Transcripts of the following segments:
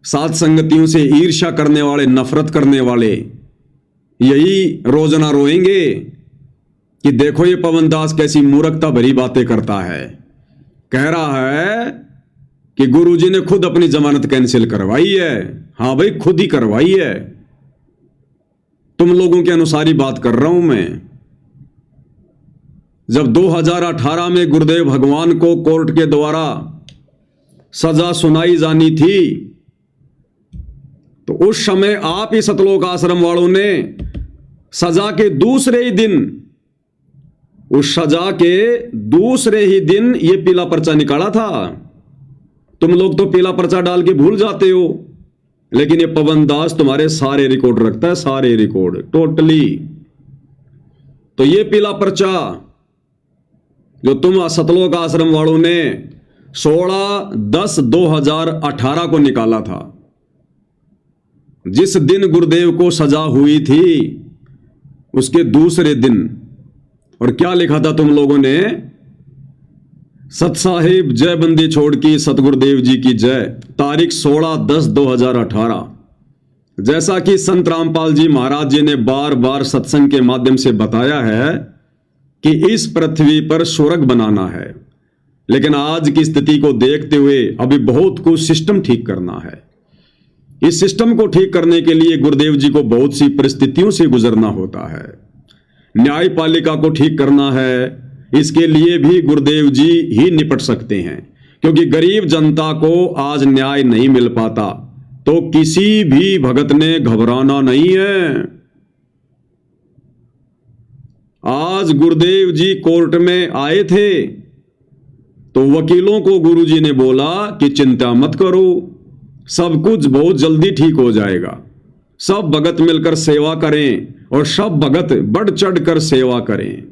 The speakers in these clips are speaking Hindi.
साथ संगतियों से ईर्ष्या करने वाले, नफरत करने वाले यही रोजाना रोएंगे कि देखो ये पवन दास कैसी मूर्खता भरी बातें करता है। कह रहा है कि गुरुजी ने खुद अपनी जमानत कैंसिल करवाई है। हां भाई, खुद ही करवाई है। तुम लोगों के अनुसार ही बात कर रहा हूं मैं। जब 2018 में गुरुदेव भगवान को कोर्ट के द्वारा सजा सुनाई जानी थी तो उस समय आप ही सतलोक आश्रम वालों ने सजा के दूसरे ही दिन, उस सजा के दूसरे ही दिन ये पीला पर्चा निकाला था। तुम लोग तो पीला पर्चा डाल के भूल जाते हो, लेकिन ये पवन दास तुम्हारे सारे रिकॉर्ड रखता है, सारे रिकॉर्ड टोटली। तो ये पीला पर्चा जो तुम सतलोक आश्रम वालों ने 16/10/2018 को निकाला था, जिस दिन गुरुदेव को सजा हुई थी उसके दूसरे दिन, और क्या लिखा था तुम लोगों ने? सत साहिब जय बंदी छोड़ की सतगुरुदेव जी की जय, तारीख 16/10/2018। जैसा कि संत रामपाल जी महाराज जी ने बार बार सत्संग के माध्यम से बताया है कि इस पृथ्वी पर स्वर्ग बनाना है, लेकिन आज की स्थिति को देखते हुए अभी बहुत कुछ सिस्टम ठीक करना है। इस सिस्टम को ठीक करने के लिए गुरुदेव जी को बहुत सी परिस्थितियों से गुजरना होता है। न्यायपालिका को ठीक करना है, इसके लिए भी गुरुदेव जी ही निपट सकते हैं, क्योंकि गरीब जनता को आज न्याय नहीं मिल पाता तो किसी भी भगत ने घबराना नहीं है। आज गुरुदेव जी कोर्ट में आए थे तो वकीलों को गुरुजी ने बोला कि चिंता मत करो, सब कुछ बहुत जल्दी ठीक हो जाएगा। सब भगत मिलकर सेवा करें और सब भगत बढ़ चढ़ कर सेवा करें।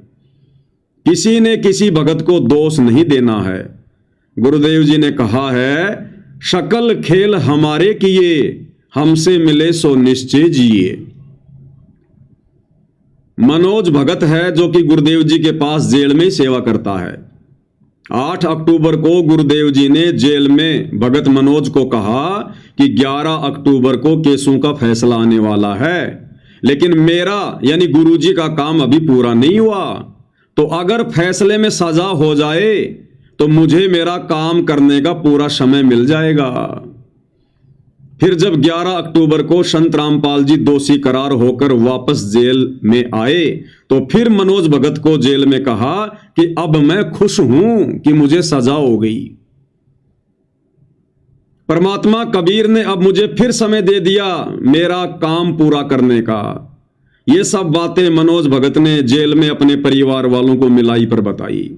किसी ने किसी भगत को दोष नहीं देना है। गुरुदेव जी ने कहा है, शकल खेल हमारे किए, हमसे मिले सो निश्चय जिए। मनोज भगत है जो कि गुरुदेव जी के पास जेल में सेवा करता है। 8 अक्टूबर को गुरुदेव जी ने जेल में भगत मनोज को कहा कि 11 अक्टूबर को केसों का फैसला आने वाला है, लेकिन मेरा यानी गुरुजी का काम अभी पूरा नहीं हुआ, तो अगर फैसले में सजा हो जाए तो मुझे मेरा काम करने का पूरा समय मिल जाएगा। फिर जब 11 अक्टूबर को संत रामपाल जी दोषी करार होकर वापस जेल में आए तो फिर मनोज भगत को जेल में कहा कि अब मैं खुश हूं कि मुझे सजा हो गई। परमात्मा कबीर ने अब मुझे फिर समय दे दिया मेरा काम पूरा करने का। ये सब बातें मनोज भगत ने जेल में अपने परिवार वालों को मिलाई पर बताई।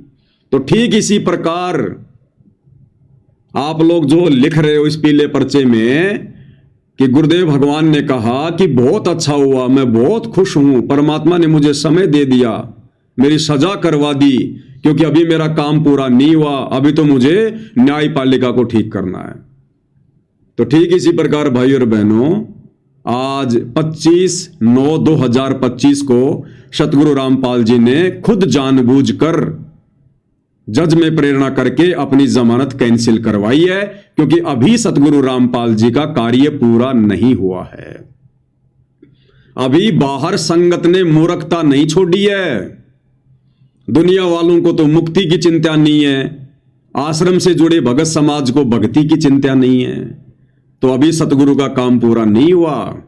तो ठीक इसी प्रकार आप लोग जो लिख रहे हो इस पीले पर्चे में कि गुरुदेव भगवान ने कहा कि बहुत अच्छा हुआ, मैं बहुत खुश हूं, परमात्मा ने मुझे समय दे दिया, मेरी सजा करवा दी, क्योंकि अभी मेरा काम पूरा नहीं हुआ, अभी तो मुझे न्यायपालिका को ठीक करना है। तो ठीक इसी प्रकार भाई और बहनों, आज 25/9/2025 को सतगुरु रामपाल जी ने खुद जानबूझकर जज में प्रेरणा करके अपनी जमानत कैंसिल करवाई है, क्योंकि अभी सतगुरु रामपाल जी का कार्य पूरा नहीं हुआ है। अभी बाहर संगत ने मूर्खता नहीं छोड़ी है। दुनिया वालों को तो मुक्ति की चिंता नहीं है, आश्रम से जुड़े भगत समाज को भक्ति की चिंता नहीं है, तो अभी सतगुरु का काम पूरा नहीं हुआ।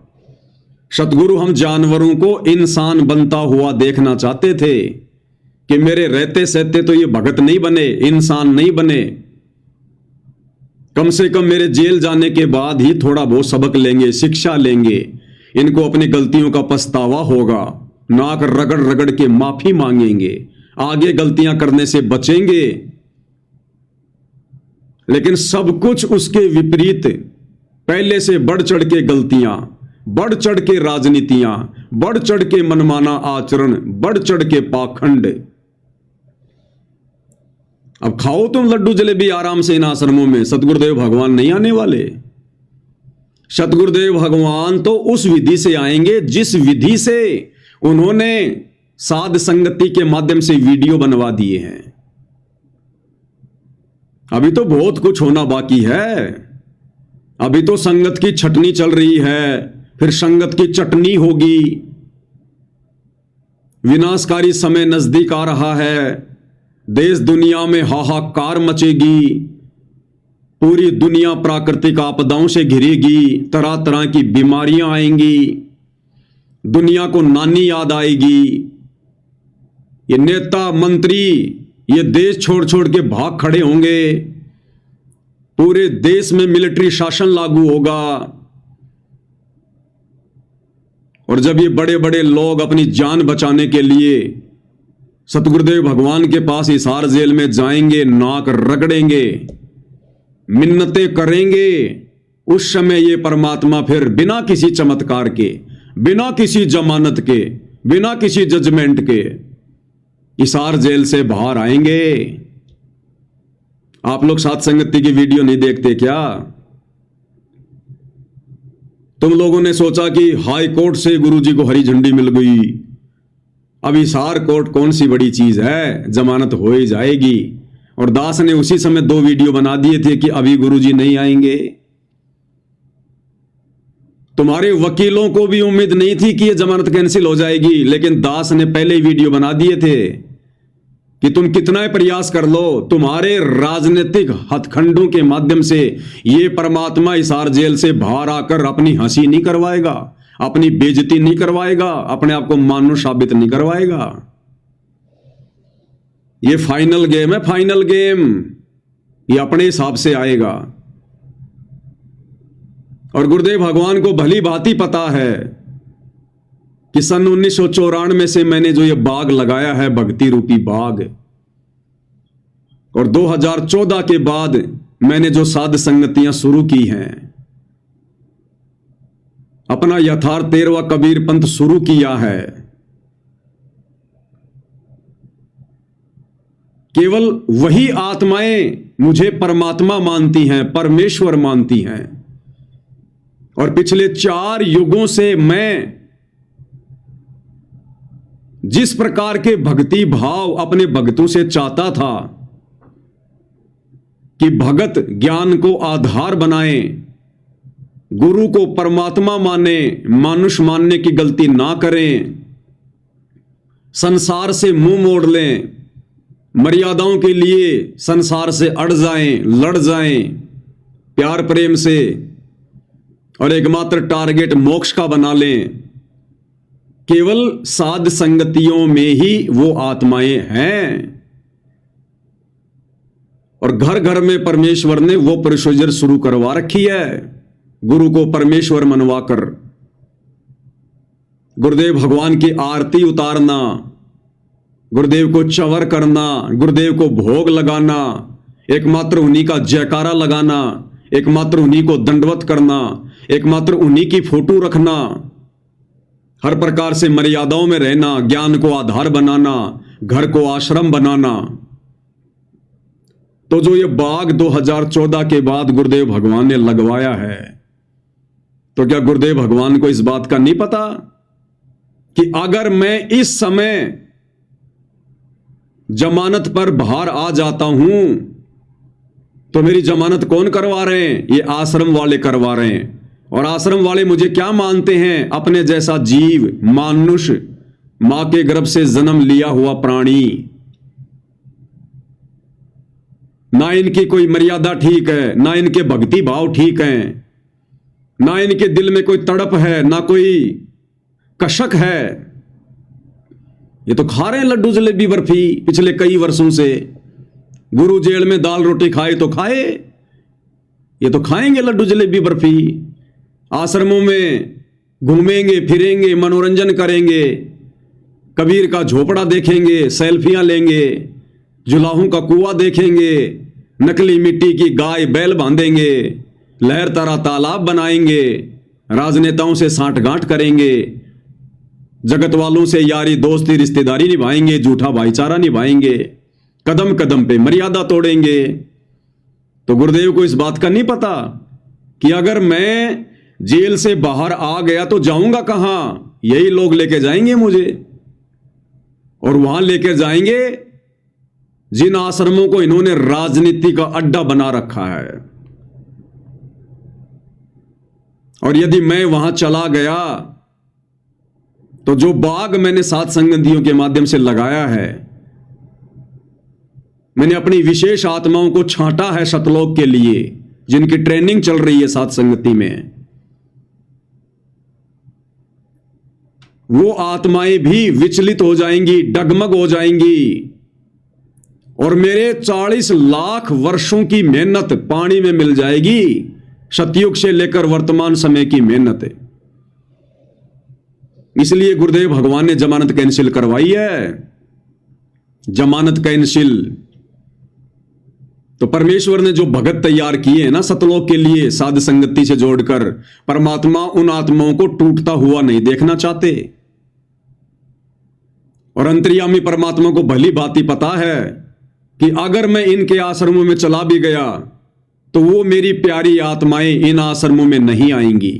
सतगुरु हम जानवरों को इंसान बनता हुआ देखना चाहते थे कि मेरे रहते सहते तो ये भगत नहीं बने, इंसान नहीं बने, कम से कम मेरे जेल जाने के बाद ही थोड़ा बहुत सबक लेंगे, शिक्षा लेंगे, इनको अपनी गलतियों का पछतावा होगा, नाक रगड़ रगड़ के माफी मांगेंगे, आगे गलतियां करने से बचेंगे। लेकिन सब कुछ उसके विपरीत, पहले से बढ़ चढ़ के गलतियां, बढ़ चढ़ के राजनीतियां, बढ़ चढ़ के मनमाना आचरण, बढ़ चढ़ के पाखंड। अब खाओ तुम लड्डू जलेबी आराम से इन आश्रमों में, सतगुरुदेव भगवान नहीं आने वाले। सतगुरुदेव भगवान तो उस विधि से आएंगे जिस विधि से उन्होंने साध संगति के माध्यम से वीडियो बनवा दिए हैं। अभी तो बहुत कुछ होना बाकी है, अभी तो संगत की छटनी चल रही है, फिर संगत की चटनी होगी। विनाशकारी समय नजदीक आ रहा है, देश दुनिया में हाहाकार मचेगी, पूरी दुनिया प्राकृतिक आपदाओं से घिरेगी, तरह तरह की बीमारियां आएंगी, दुनिया को नानी याद आएगी। ये नेता मंत्री ये देश छोड़ छोड़ के भाग खड़े होंगे, पूरे देश में मिलिट्री शासन लागू होगा। और जब ये बड़े बड़े लोग अपनी जान बचाने के लिए सतगुरुदेव भगवान के पास हिसार जेल में जाएंगे, नाक रगड़ेंगे, मिन्नतें करेंगे, उस समय ये परमात्मा फिर बिना किसी चमत्कार के, बिना किसी जमानत के, बिना किसी जजमेंट के हिसार जेल से बाहर आएंगे। आप लोग साथ संगति की वीडियो नहीं देखते क्या? तुम लोगों ने सोचा कि हाई कोर्ट से गुरुजी को हरी झंडी मिल गई, अब हिसार कोर्ट कौन सी बड़ी चीज है, जमानत हो ही जाएगी। और दास ने उसी समय 2 वीडियो बना दिए थे कि अभी गुरुजी नहीं आएंगे। तुम्हारे वकीलों को भी उम्मीद नहीं थी कि यह जमानत कैंसिल हो जाएगी, लेकिन दास ने पहले ही वीडियो बना दिए थे कि तुम कितना ही प्रयास कर लो, तुम्हारे राजनीतिक हथखंडों के माध्यम से ये परमात्मा हिसार जेल से बाहर आकर अपनी हंसी नहीं करवाएगा, अपनी बेइज्जती नहीं करवाएगा, अपने आप को मानुष साबित नहीं करवाएगा। ये फाइनल गेम है, फाइनल गेम। ये अपने हिसाब से आएगा। और गुरुदेव भगवान को भली भांति पता है कि सन 1994 से मैंने जो ये बाग लगाया है, भक्ति रूपी बाग, और 2014 के बाद मैंने जो साध संगतियां शुरू की हैं, अपना यथार्थ 13वां कबीर पंथ शुरू किया है, केवल वही आत्माएं मुझे परमात्मा मानती हैं, परमेश्वर मानती हैं। और पिछले 4 युगों से मैं जिस प्रकार के भक्ति भाव अपने भक्तों से चाहता था कि भगत ज्ञान को आधार बनाए, गुरु को परमात्मा माने, मानुष मानने की गलती ना करें, संसार से मुंह मोड़ लें, मर्यादाओं के लिए संसार से अड़ जाएं, लड़ जाएं प्यार प्रेम से, और एकमात्र टारगेट मोक्ष का बना लें, केवल साध संगतियों में ही वो आत्माएं हैं। और घर घर में परमेश्वर ने वो प्रोसीजर शुरू करवा रखी है, गुरु को परमेश्वर मनवाकर गुरुदेव भगवान की आरती उतारना, गुरुदेव को चवर करना, गुरुदेव को भोग लगाना, एकमात्र उन्हीं का जयकारा लगाना, एकमात्र उन्हीं को दंडवत करना, एकमात्र उन्हीं की फोटो रखना, हर प्रकार से मर्यादाओं में रहना, ज्ञान को आधार बनाना, घर को आश्रम बनाना। तो जो ये बाग 2014 के बाद गुरुदेव भगवान ने लगवाया है, तो क्या गुरुदेव भगवान को इस बात का नहीं पता कि अगर मैं इस समय जमानत पर बाहर आ जाता हूं तो मेरी जमानत कौन करवा रहे हैं? ये आश्रम वाले करवा रहे हैं। और आश्रम वाले मुझे क्या मानते हैं? अपने जैसा जीव, मानुष, मां के गर्भ से जन्म लिया हुआ प्राणी। ना इनकी कोई मर्यादा ठीक है, ना इनके भक्ति भाव ठीक हैं, ना इनके दिल में कोई तड़प है, ना कोई कशक है। ये तो खा रहे हैं लड्डू जलेबी बर्फी पिछले कई वर्षों से। गुरु जेल में दाल रोटी खाए तो खाए, ये तो खाएंगे लड्डू जलेबी बर्फी। आश्रमों में घूमेंगे फिरेंगे, मनोरंजन करेंगे, कबीर का झोपड़ा देखेंगे, सेल्फियां लेंगे, जुलाहों का कुआं देखेंगे, नकली मिट्टी की गाय बैल बांधेंगे, लहर तारा तालाब बनाएंगे, राजनेताओं से सांठगांठ करेंगे, जगत वालों से यारी दोस्ती रिश्तेदारी निभाएंगे, झूठा भाईचारा निभाएंगे, कदम कदम पे मर्यादा तोड़ेंगे। तो गुरुदेव को इस बात का नहीं पता कि अगर मैं जेल से बाहर आ गया तो जाऊंगा कहां? यही लोग लेके जाएंगे मुझे, और वहां लेके जाएंगे जिन आश्रमों को इन्होंने राजनीति का अड्डा बना रखा है। और यदि मैं वहां चला गया तो जो बाग मैंने सात संगतियों के माध्यम से लगाया है, मैंने अपनी विशेष आत्माओं को छांटा है सतलोक के लिए, जिनकी ट्रेनिंग चल रही है सात संगति में, वो आत्माएं भी विचलित हो जाएंगी, डगमग हो जाएंगी, और मेरे 40 लाख वर्षों की मेहनत पानी में मिल जाएगी। सतयुग से लेकर वर्तमान समय की मेहनत है। इसलिए गुरुदेव भगवान ने जमानत कैंसिल करवाई है। जमानत कैंसिल तो परमेश्वर ने जो भगत तैयार किए हैं ना सतलोक के लिए, साध संगति से जोड़कर, परमात्मा उन आत्माओं को टूटता हुआ नहीं देखना चाहते। और अंतर्यामी परमात्मा को भली भांति पता है कि अगर मैं इनके आश्रमों में चला भी गया तो वो मेरी प्यारी आत्माएं इन आश्रमों में नहीं आएंगी।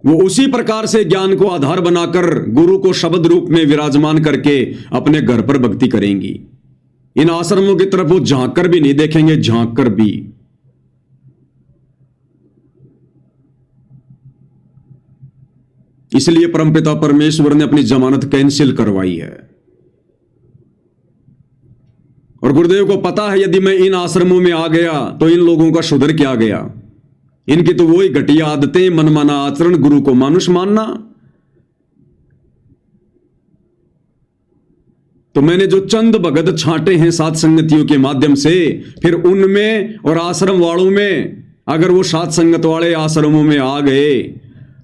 वो उसी प्रकार से ज्ञान को आधार बनाकर गुरु को शब्द रूप में विराजमान करके अपने घर पर भक्ति करेंगी। इन आश्रमों की तरफ वो झांक कर भी नहीं देखेंगे, झांक कर भी। इसलिए परमपिता परमेश्वर ने अपनी जमानत कैंसिल करवाई है। और गुरुदेव को पता है यदि मैं इन आश्रमों में आ गया तो इन लोगों का सुधर क्या गया। इनकी तो वही घटिया आदतें, मनमाना आचरण, गुरु को मानुष मानना। तो मैंने जो चंद भगत छांटे हैं सात संगतियों के माध्यम से, फिर उनमें और आश्रम वालों में, अगर वो सात संगत वाले आश्रमों में आ गए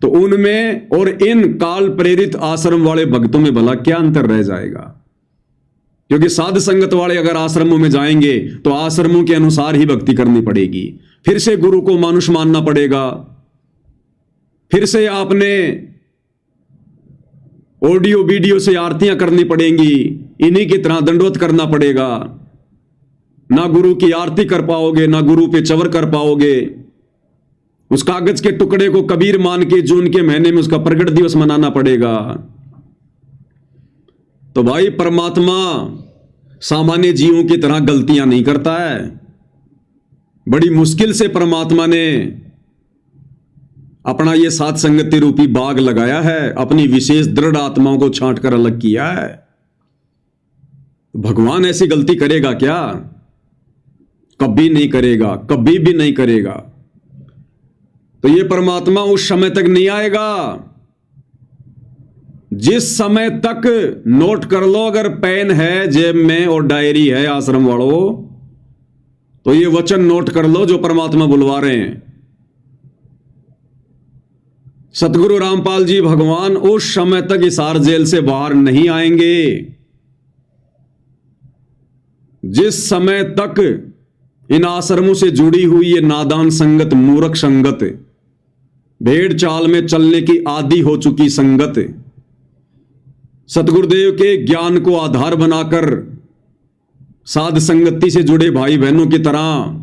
तो उनमें और इन काल प्रेरित आश्रम वाले भक्तों में भला क्या अंतर रह जाएगा। क्योंकि साध संगत वाले अगर आश्रमों में जाएंगे तो आश्रमों के अनुसार ही भक्ति करनी पड़ेगी, फिर से गुरु को मानुष मानना पड़ेगा, फिर से आपने ऑडियो वीडियो से आरतियां करनी पड़ेंगी, इन्हीं की तरह दंडवत करना पड़ेगा। ना गुरु की आरती कर पाओगे, ना गुरु पे चवर कर पाओगे। उस कागज के टुकड़े को कबीर मान के जून के महीने में उसका प्रगट दिवस मनाना पड़ेगा। तो भाई परमात्मा सामान्य जीवों की तरह गलतियां नहीं करता है। बड़ी मुश्किल से परमात्मा ने अपना ये सात संगति रूपी बाग लगाया है, अपनी विशेष दृढ़ आत्माओं को छांट कर अलग किया है। भगवान ऐसी गलती करेगा क्या? कभी नहीं करेगा, कभी भी नहीं करेगा। तो ये परमात्मा उस समय तक नहीं आएगा जिस समय तक, नोट कर लो अगर पेन है जेब में और डायरी है आश्रम वालों, तो ये वचन नोट कर लो जो परमात्मा बुलवा रहे हैं। सतगुरु रामपाल जी भगवान उस समय तक हिसार जेल से बाहर नहीं आएंगे जिस समय तक इन आश्रमों से जुड़ी हुई ये नादान संगत, मूर्ख संगत, भेड़ चाल में चलने की आदि हो चुकी संगत, सतगुरुदेव के ज्ञान को आधार बनाकर साध संगति से जुड़े भाई बहनों की तरह,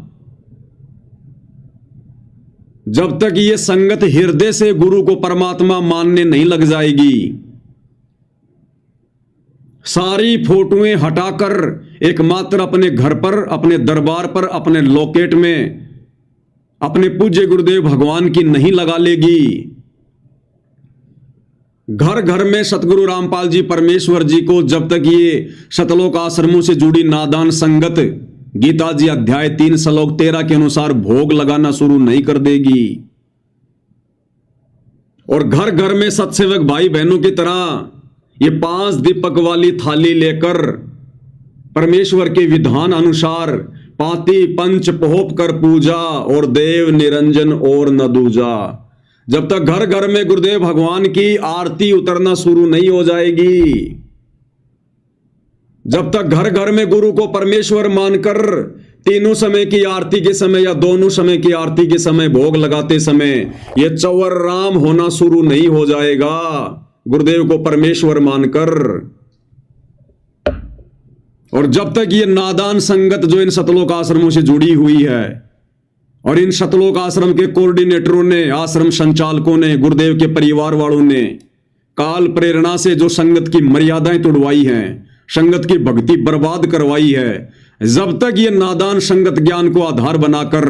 जब तक ये संगत हृदय से गुरु को परमात्मा मानने नहीं लग जाएगी, सारी फोटोएं हटाकर एकमात्र अपने घर पर, अपने दरबार पर, अपने लॉकेट में अपने पूज्य गुरुदेव भगवान की नहीं लगा लेगी। घर घर में सतगुरु रामपाल जी परमेश्वर जी को जब तक ये शतलोक आश्रमों से जुड़ी नादान संगत गीता जी अध्याय 3 श्लोक 13 के अनुसार भोग लगाना शुरू नहीं कर देगी, और घर घर में सत्सेवक भाई बहनों की तरह ये 5 दीपक वाली थाली लेकर परमेश्वर के विधान अनुसार पाती पंच पोप कर पूजा, और देव निरंजन और न दूजा, जब तक घर घर में गुरुदेव भगवान की आरती उतरना शुरू नहीं हो जाएगी, जब तक घर घर में गुरु को परमेश्वर मानकर तीनों समय की आरती के समय या दोनों समय की आरती के समय भोग लगाते समय ये चौवर राम होना शुरू नहीं हो जाएगा, गुरुदेव को परमेश्वर मानकर, और जब तक ये नादान संगत जो इन सतलोक आश्रमों से जुड़ी हुई है, और इन सतलोक आश्रम के कोऑर्डिनेटरों ने, आश्रम संचालकों ने, गुरुदेव के परिवार वालों ने काल प्रेरणा से जो संगत की मर्यादाएं तोड़वाई हैं, संगत की भक्ति बर्बाद करवाई है, जब तक ये नादान संगत ज्ञान को आधार बनाकर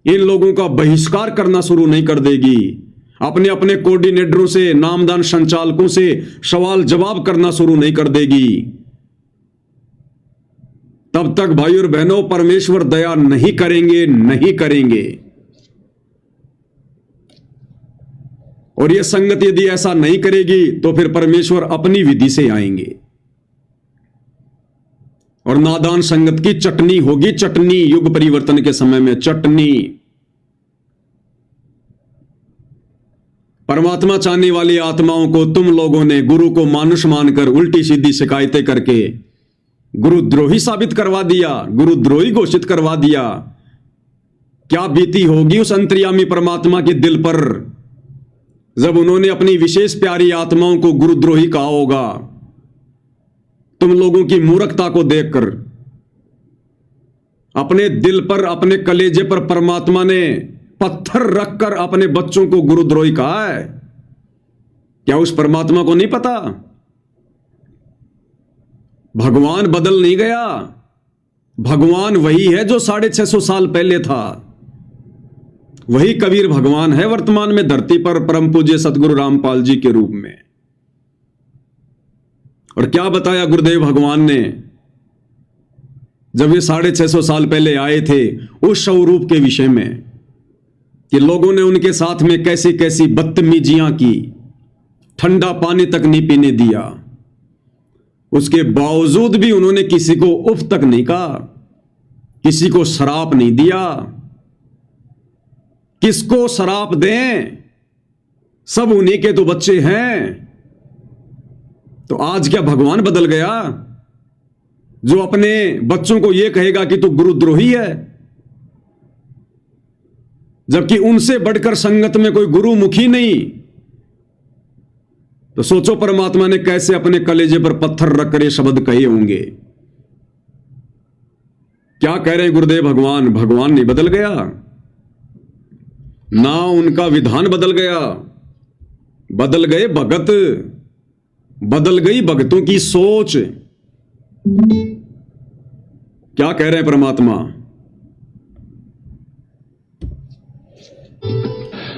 इन लोगों का बहिष्कार करना शुरू नहीं कर देगी, अपने अपने कोऑर्डिनेटरों से, नामदान संचालकों से सवाल जवाब करना शुरू नहीं कर देगी, तब तक भाई और बहनों परमेश्वर दया नहीं करेंगे, नहीं करेंगे। और यह संगत यदि ऐसा नहीं करेगी तो फिर परमेश्वर अपनी विधि से आएंगे और नादान संगत की चटनी होगी, चटनी। युग परिवर्तन के समय में चटनी। परमात्मा चाहने वाली आत्माओं को तुम लोगों ने गुरु को मानुष मानकर उल्टी सीधी शिकायतें करके गुरुद्रोही साबित करवा दिया, गुरुद्रोही घोषित करवा दिया। क्या बीती होगी उस अंतर्यामी परमात्मा के दिल पर जब उन्होंने अपनी विशेष प्यारी आत्माओं को गुरुद्रोही कहा होगा। तुम लोगों की मूर्खता को देखकर अपने दिल पर, अपने कलेजे पर परमात्मा ने पत्थर रखकर अपने बच्चों को गुरुद्रोही कहा है। क्या उस परमात्मा को नहीं पता? भगवान बदल नहीं गया, भगवान वही है जो 650 साल पहले था। वही कबीर भगवान है वर्तमान में धरती पर, परम पूज्य सतगुरु रामपाल जी के रूप में। और क्या बताया गुरुदेव भगवान ने जब ये 650 साल पहले आए थे उस स्वरूप के विषय में, कि लोगों ने उनके साथ में कैसी कैसी बदतमीजियां की, ठंडा पानी तक नहीं पीने दिया, उसके बावजूद भी उन्होंने किसी को उफ तक नहीं कहा, किसी को शराप नहीं दिया। किसको शराप दें? सब उन्हीं के तो बच्चे हैं। तो आज क्या भगवान बदल गया जो अपने बच्चों को यह कहेगा कि तू गुरुद्रोही है, जबकि उनसे बढ़कर संगत में कोई गुरुमुखी नहीं? तो सोचो परमात्मा ने कैसे अपने कलेजे पर पत्थर रखकर ये शब्द कहे होंगे। क्या कह रहे गुरुदेव भगवान? भगवान नहीं बदल गया, ना उनका विधान बदल गया, बदल गए भगत, बदल गई भगतों की सोच। क्या कह रहे हैं परमात्मा?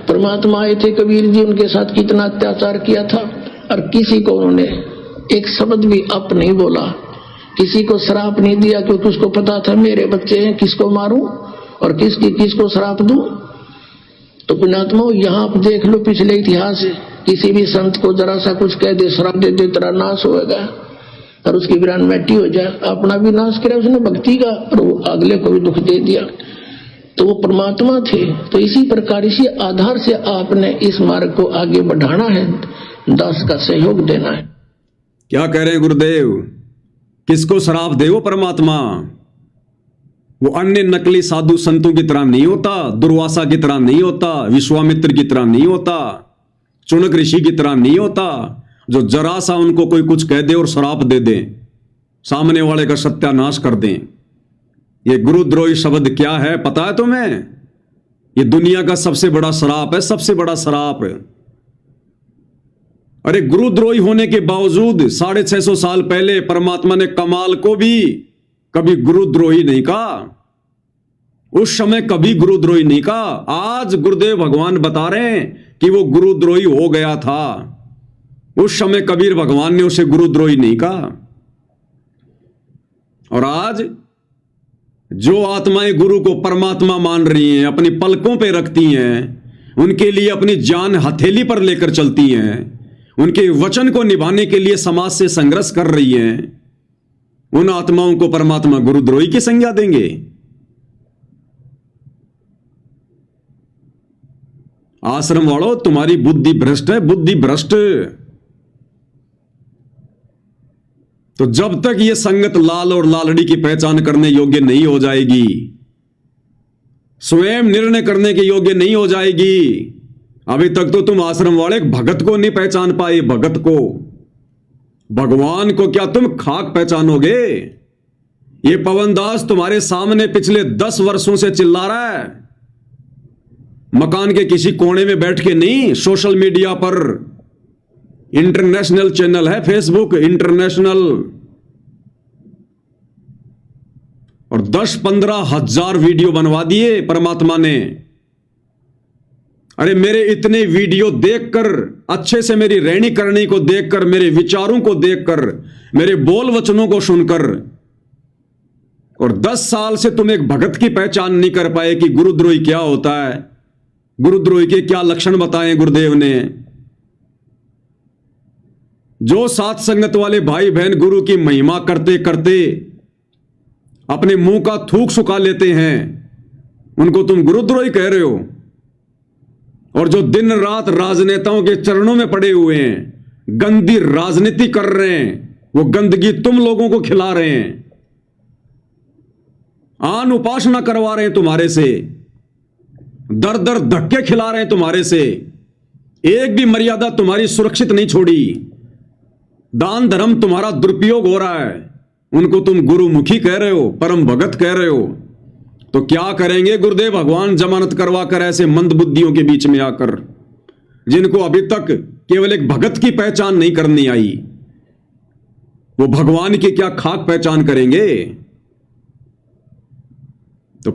परमात्मा आए थे, कबीर जी उनके साथ कितना अत्याचार किया था, और किसी को उन्होंने एक शब्द भी अप नहीं बोला, किसी को श्राप नहीं दिया, क्योंकि उसको पता था मेरे बच्चे हैं, किसको मारूं और किसको श्राप दूं। तो पुण्यात्मा यहां आप देख लो पिछले इतिहास, किसी भी संत को जरा सा कुछ कह दे, श्राप दे दे, तेरा नाश होएगा और उसकी वीरान मैटी हो जाए, अपना भी नाश किया उसने भक्ति का, और वो अगले को भी दुख दे दिया। तो वो परमात्मा थे। तो इसी प्रकार, इसी आधार से आपने इस मार्ग को आगे बढ़ाना है, दास का सहयोग देना है। क्या कह रहे हैं गुरुदेव? किसको श्राप दे वो परमात्मा? वो अन्य नकली साधु संतों की तरह नहीं होता, दुर्वासा की तरह नहीं होता, विश्वामित्र की तरह नहीं होता, चुनक ऋषि की तरह नहीं होता, जो जरा सा उनको कोई कुछ कह दे और श्राप दे दे, सामने वाले का सत्यानाश कर दें। ये गुरुद्रोही शब्द क्या है पता है तुम्हें? ये दुनिया का सबसे बड़ा श्राप है, सबसे बड़ा श्राप। अरे गुरुद्रोही होने के बावजूद 650 साल पहले परमात्मा ने कमाल को भी कभी गुरुद्रोही नहीं कहा, उस समय कभी गुरुद्रोही नहीं कहा। आज गुरुदेव भगवान बता रहे हैं कि वो गुरुद्रोही हो गया था, उस समय कबीर भगवान ने उसे गुरुद्रोही नहीं कहा। और आज जो आत्माएं गुरु को परमात्मा मान रही हैं, अपनी पलकों पे रखती हैं, उनके लिए अपनी जान हथेली पर लेकर चलती हैं, उनके वचन को निभाने के लिए समाज से संघर्ष कर रही हैं, उन आत्माओं को परमात्मा गुरुद्रोही की संज्ञा देंगे? आश्रम वालों, तुम्हारी बुद्धि भ्रष्ट है, बुद्धि भ्रष्ट। तो जब तक ये संगत लाल और लालड़ी की पहचान करने योग्य नहीं हो जाएगी, स्वयं निर्णय करने के योग्य नहीं हो जाएगी, अभी तक तो तुम आश्रम वाले भगत को नहीं पहचान पाए। भगत को, भगवान को क्या तुम खाक पहचानोगे? ये पवनदास तुम्हारे सामने पिछले 10 वर्षों से चिल्ला रहा है, मकान के किसी कोने में बैठ के नहीं, सोशल मीडिया पर, इंटरनेशनल चैनल है फेसबुक, इंटरनेशनल। और 10-15 हजार वीडियो बनवा दिए परमात्मा ने। अरे मेरे इतने वीडियो देखकर, अच्छे से मेरी रहनी करनी को देखकर, मेरे विचारों को देखकर, मेरे बोल वचनों को सुनकर, और 10 साल से तुम एक भगत की पहचान नहीं कर पाए कि गुरुद्रोही क्या होता है, गुरुद्रोही के क्या लक्षण बताए गुरुदेव ने। जो साथ संगत वाले भाई बहन गुरु की महिमा करते करते अपने मुंह का थूक सुखा लेते हैं, उनको तुम गुरुद्रोही कह रहे हो। और जो दिन रात राजनेताओं के चरणों में पड़े हुए हैं, गंदी राजनीति कर रहे हैं, वो गंदगी तुम लोगों को खिला रहे हैं, आन उपासना करवा रहे हैं तुम्हारे से, दर दर धक्के खिला रहे हैं तुम्हारे से, एक भी मर्यादा तुम्हारी सुरक्षित नहीं छोड़ी, दान धर्म तुम्हारा दुरुपयोग हो रहा है, उनको तुम गुरुमुखी कह रहे हो, परम भगत कह रहे हो। तो क्या करेंगे गुरुदेव भगवान जमानत करवा कर ऐसे मंदबुद्धियों के बीच में आकर, जिनको अभी तक केवल एक भगत की पहचान नहीं करनी आई, वो भगवान की क्या खाक पहचान करेंगे। तो